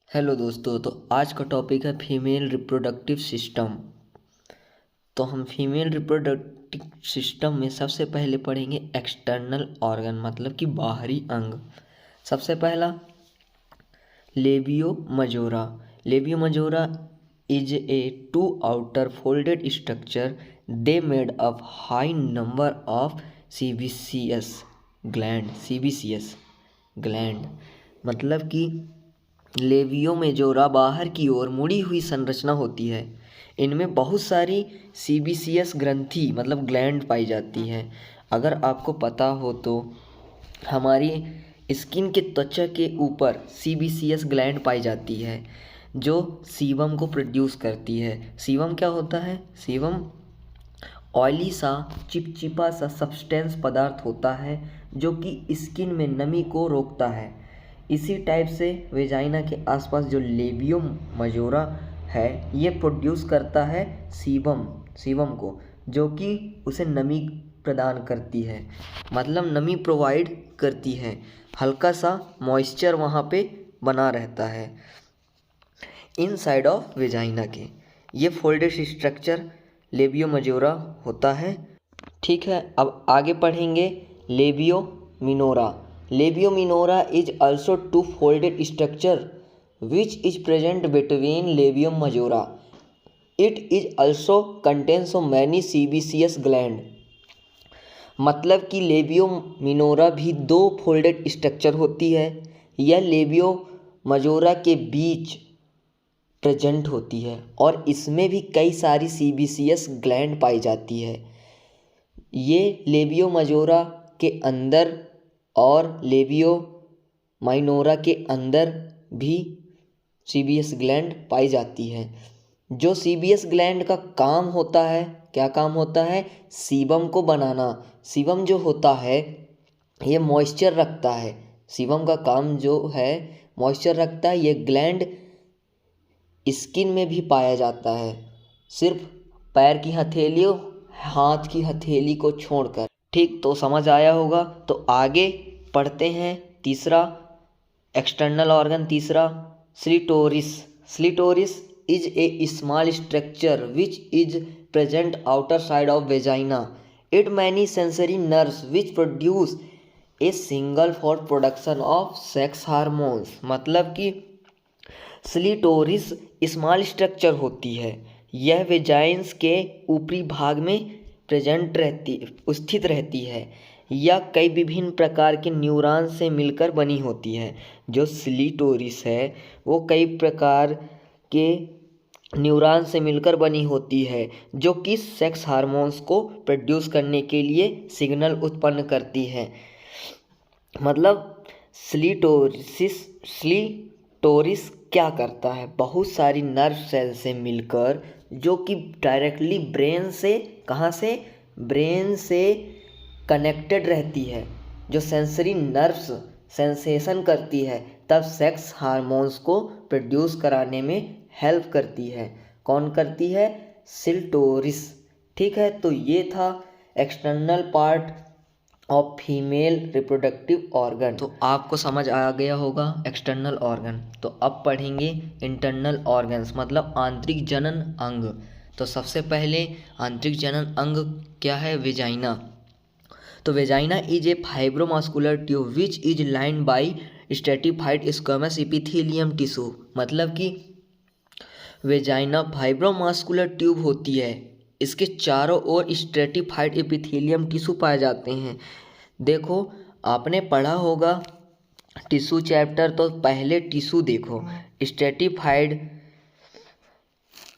Hello दोस्तों। तो आज का टॉपिक है फीमेल रिप्रोडक्टिव सिस्टम। तो हम फीमेल रिप्रोडक्टिव सिस्टम में सबसे पहले पढ़ेंगे एक्सटर्नल ऑर्गन, मतलब कि बाहरी अंग। सबसे पहला labia majora. Labia majora is a to outer folded structure they made up high number of sebaceous gland. Sebaceous gland मतलब कि लेबियो मेजोरा बाहर की ओर मुड़ी हुई संरचना होती है। इनमें बहुत सारी सीबीसीएस ग्रंथि मतलब ग्लैंड पाई जाती हैं। अगर आपको पता हो तो हमारी स्किन के त्वचा के ऊपर सीबीसीएस ग्लैंड पाई जाती है जो सीबम को प्रोड्यूस करती है। सीबम क्या होता है? सीबम ऑयली सा चिपचिपा सा सब्सटेंस पदार्थ होता है जो कि स्किन में नमी को रोकता है। इसी टाइप से वेजाइना के आसपास जो लेबियो मजोरा है ये प्रोड्यूस करता है सीबम को, जो कि उसे नमी प्रदान करती है, मतलब नमी प्रोवाइड करती है। हल्का सा मॉइस्चर वहाँ पे बना रहता है इनसाइड ऑफ वेजाइना के। ये फोल्डेड स्ट्रक्चर लेबियो मजोरा होता है। ठीक है, अब आगे पढ़ेंगे labio minora. Labio minora is also two folded structure which is present between labium majora. It is also contains so many sebaceous gland। मतलब कि लेबियो मिनोरा भी दो फोल्डेड स्ट्रक्चर होती है। यह लेबियो मजोरा के बीच प्रेजेंट होती है और इसमें भी कई सारी सीबीसीएस ग्लैंड पाई जाती है। ये लेबियो मजोरा के अंदर और लेबियो माइनोरा के अंदर भी सीबीएस ग्लैंड पाई जाती है। जो सीबीएस ग्लैंड का काम होता है, क्या काम होता है? सीबम को बनाना। सीबम जो होता है ये मॉइस्चर रखता है। सीबम का काम जो है मॉइस्चर रखता है। ये ग्लैंड स्किन में भी पाया जाता है, सिर्फ पैर की हथेलियों हाथ की हथेली को छोड़कर। ठीक, तो समझ आया होगा। तो आगे पढ़ते हैं तीसरा एक्सटर्नल ऑर्गन। तीसरा clitoris. Clitoris is a small structure which is present outer side of vagina. It many sensory nerves which produce a signal for production of sex hormones. मतलब कि स्लीटोरिस स्मॉल स्ट्रक्चर होती है। यह वेजाइन्स के ऊपरी भाग में स्थित रहती है या कई विभिन्न प्रकार के न्यूरॉन से मिलकर बनी होती है। जो स्लीटोरिस है वो कई प्रकार के न्यूरॉन से मिलकर बनी होती है जो कि सेक्स हार्मोन्स को प्रोड्यूस करने के लिए सिग्नल उत्पन्न करती है। मतलब स्लीटोरिस क्या करता है? बहुत सारी नर्व सेल से मिलकर, जो कि डायरेक्टली ब्रेन से, कहाँ से? ब्रेन से कनेक्टेड रहती है, जो सेंसरी नर्व्स सेंसेशन करती है, तब सेक्स हार्मोन्स को प्रोड्यूस कराने में हेल्प करती है। कौन करती है? स्लीटोरिस। ठीक है, तो ये था external part of female reproductive organ. तो आपको समझ आ गया होगा एक्सटर्नल ऑर्गन। तो अब पढ़ेंगे इंटरनल ऑर्गन्स, मतलब आंतरिक जनन अंग। तो सबसे पहले आंतरिक जनन अंग क्या है? वेजाइना। तो vagina is a fibromuscular tube which is lined by stratified squamous epithelium tissue. मतलब कि वेजाइना फाइब्रोमास्कुलर ट्यूब होती है। इसके चारों ओर स्ट्रेटिफाइड एपिथेलियम टिश्यू पाए जाते हैं। देखो, आपने पढ़ा होगा टिश्यू चैप्टर, तो पहले टिश्यू देखो। स्ट्रेटिफाइड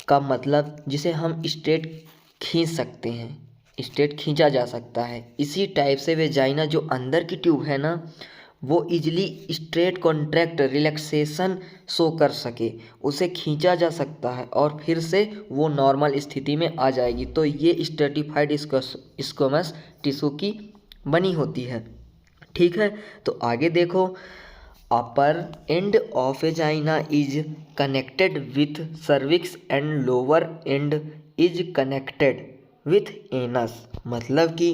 का मतलब जिसे हम स्ट्रेट खींच सकते हैं, स्ट्रेट खींचा जा सकता है। इसी टाइप से वेजाइना जो अंदर की ट्यूब है ना, वो easily straight contract relaxation show कर सके, उसे खींचा जा सकता है और फिर से वो नॉर्मल स्थिति में आ जाएगी। तो ये स्ट्रेटिफाइड स्क्वैमस टिश्यू की बनी होती है। ठीक है, तो आगे देखो, upper end of vagina is connected with cervix and lower end is connected with anus. मतलब कि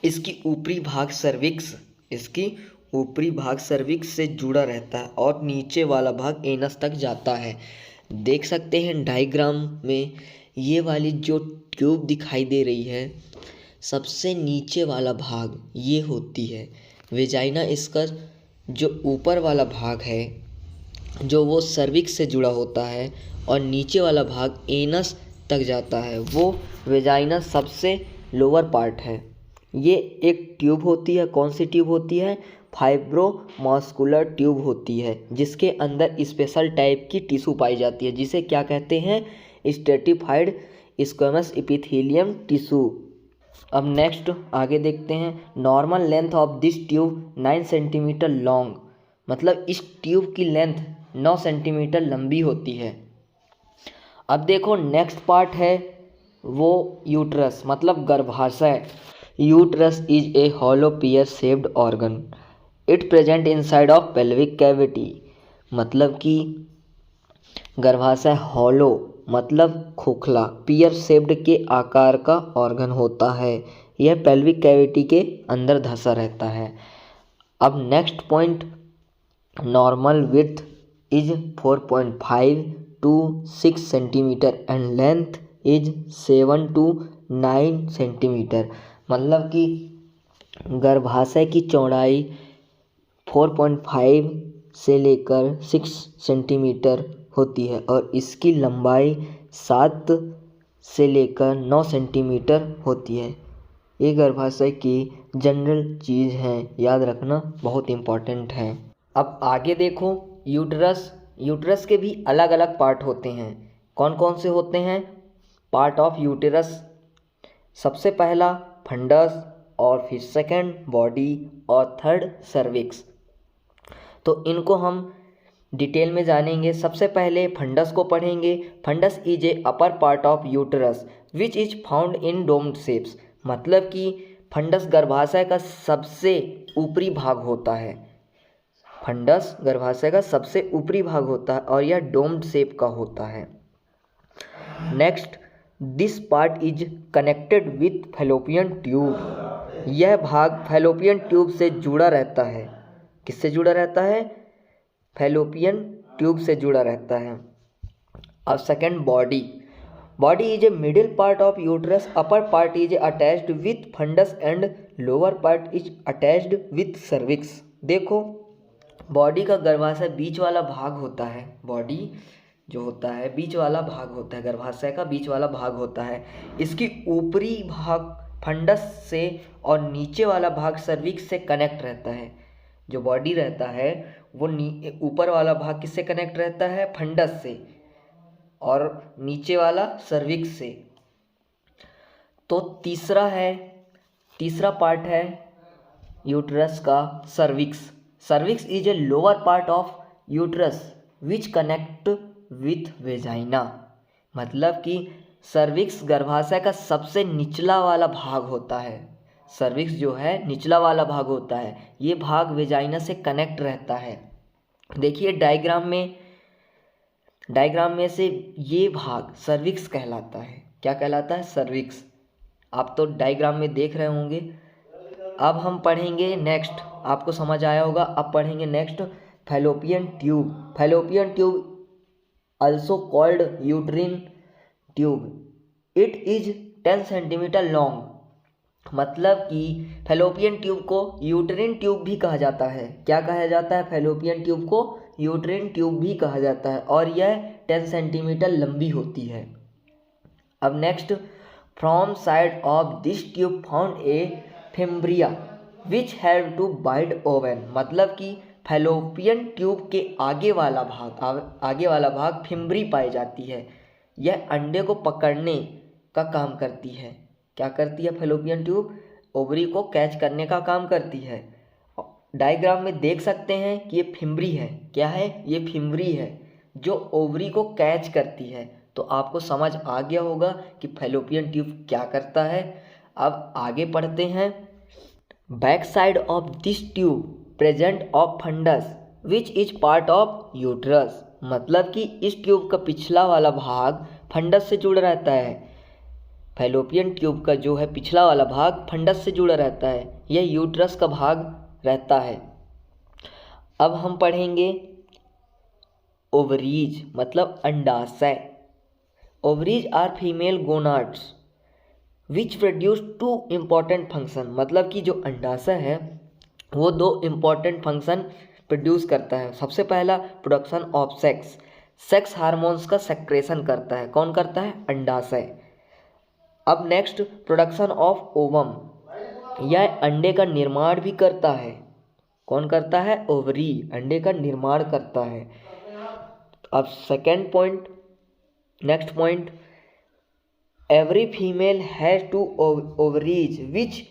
इसकी ऊपरी भाग सर्विक्स, इसकी ऊपरी भाग सर्विक्स से जुड़ा रहता है और नीचे वाला भाग एनस तक जाता है। देख सकते हैं डायग्राम में ये वाली जो ट्यूब दिखाई दे रही है, सबसे नीचे वाला भाग ये होती है वेजाइना। इसका जो ऊपर वाला भाग है जो वो सर्विक्स से जुड़ा होता है और नीचे वाला भाग एनस तक जाता है, वो वेजाइना सबसे लोअर पार्ट है। ये एक ट्यूब होती है। कौन सी ट्यूब होती है? फाइब्रोमस्कुलर ट्यूब होती है, जिसके अंदर स्पेशल टाइप की टिश्यू पाई जाती है, जिसे क्या कहते हैं? Stratified squamous epithelium tissue. अब नेक्स्ट आगे देखते हैं। Normal length of this tube 9 centimetre long, मतलब इस ट्यूब की लेंथ 9 सेंटीमीटर लंबी होती है। अब देखो नेक्स्ट पार्ट है वो यूट्रस, मतलब गर्भाशय। Uterus is a hollow pear shaped organ, it present inside of pelvic cavity. मतलब कि गर्भाशय हॉलो मतलब खोखला, पियर शेप्ड के आकार का ऑर्गन होता है। यह पेल्विक कैविटी के अंदर धंसा रहता है। अब next point, normal width is 4.5 to 6 centimetre and length is 7 to 9 centimetre. मतलब कि गर्भाशय की चौड़ाई 4.5 से लेकर 6 सेंटीमीटर होती है और इसकी लंबाई 7 से लेकर 9 सेंटीमीटर होती है। ये गर्भाशय की जनरल चीज़ है, याद रखना बहुत इम्पॉर्टेंट है। अब आगे देखो, यूट्रस के भी अलग अलग पार्ट होते हैं। कौन कौन से होते हैं? पार्ट ऑफ यूटेरस, सबसे पहला फंडस, और फिर सेकंड बॉडी और थर्ड सर्विक्स। तो इनको हम डिटेल में जानेंगे। सबसे पहले फंडस को पढ़ेंगे। Fundus is a upper part of uterus which is found in domed shapes. मतलब कि फंडस गर्भाशय का सबसे ऊपरी भाग होता है। फंडस गर्भाशय का सबसे ऊपरी भाग होता है और यह डोम्ड शेप का होता है। Next, this part is connected with fallopian tube. यह भाग फैलोपियन ट्यूब से जुड़ा रहता है। किससे जुड़ा रहता है? फैलोपियन ट्यूब से जुड़ा रहता है। अब second body is a middle part of uterus, upper part is attached with fundus and lower part is attached with cervix. देखो, बॉडी का गर्भाशय बीच वाला भाग होता है। बॉडी जो होता है बीच वाला भाग होता है, गर्भाशय का बीच वाला भाग होता है। इसकी ऊपरी भाग फंडस से और नीचे वाला भाग सर्विक्स से कनेक्ट रहता है। जो बॉडी रहता है वो ऊपर वाला भाग किससे कनेक्ट रहता है? फंडस से, और नीचे वाला सर्विक्स से। तो तीसरा पार्ट है यूट्रस का cervix. Cervix is a lower part of uterus which connect with vagina. मतलब कि सर्विक्स गर्भाशय का सबसे निचला वाला भाग होता है। सर्विक्स जो है निचला वाला भाग होता है, ये भाग वेजाइना से कनेक्ट रहता है। देखिए डायग्राम में से ये भाग सर्विक्स कहलाता है। क्या कहलाता है? सर्विक्स। आप तो डायग्राम में देख रहे होंगे। अब हम पढ़ेंगे नेक्स्ट, आपको समझ आया होगा। अब पढ़ेंगे next fallopian tube. Fallopian tube also called uterine tube, it is 10 centimetre long. मतलब कि फैलोपियन ट्यूब को यूट्रिन ट्यूब भी कहा जाता है। क्या कहा जाता है? फैलोपियन ट्यूब को यूट्रिन ट्यूब भी कहा जाता है और यह 10 सेंटीमीटर लंबी होती है। अब next, from side of this tube found a fimbria which have to bite ovum. मतलब कि फैलोपियन ट्यूब के आगे वाला भाग फिम्ब्री पाई जाती है। यह अंडे को पकड़ने का काम करती है। क्या करती है फैलोपियन ट्यूब? ओवरी को कैच करने का काम करती है। डायग्राम में देख सकते हैं कि ये फिम्ब्री है। क्या है? ये फिम्ब्री है जो ओवरी को कैच करती है। तो आपको समझ आ गया होगा कि फैलोपियन ट्यूब क्या करता है। अब आगे पढ़ते हैं। Back side of this tube present of fundus which is part of uterus. मतलब कि इस ट्यूब का पिछला वाला भाग फंडस से जुड़ा रहता है। फैलोपियन ट्यूब का जो है पिछला वाला भाग फंडस से जुड़ा रहता है। यह यूट्रस का भाग रहता है। अब हम पढ़ेंगे ओवरीज मतलब अंडाशय। Ovaries are female gonads which produce two important function, मतलब कि जो अंडाशय है वो दो इम्पॉर्टेंट फंक्शन प्रोड्यूस करता है। सबसे पहला production of sex, sex hormones का सेक्रेशन करता है। कौन करता है? अंडाशय। अब नेक्स्ट प्रोडक्शन ऑफ ओवम, यह अंडे का निर्माण भी करता है। कौन करता है? ओवरी अंडे का निर्माण करता है। अब second point, next point, every female has two ovaries which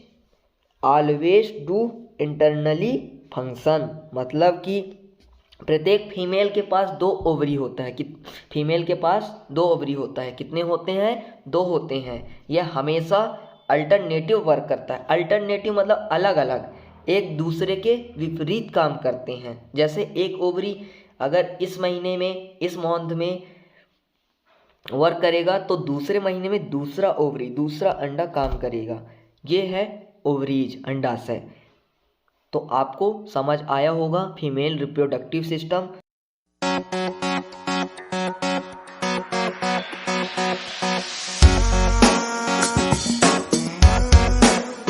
always do internally function, मतलब कि प्रत्येक फीमेल के पास दो ओवरी होता है। कि फीमेल के पास दो ओवरी होता है। कितने होते हैं? दो होते हैं। यह हमेशा अल्टरनेटिव वर्क करता है। अल्टरनेटिव मतलब अलग अलग, एक दूसरे के विपरीत काम करते हैं। जैसे एक ओवरी अगर इस महीने में, इस मंथ में वर्क करेगा तो दूसरे महीने में दूसरा ओवरी, दूसरा अंडा काम करेगा। ये है ओवरीज, अंडाशय। तो आपको समझ आया होगा फीमेल रिप्रोडक्टिव सिस्टम।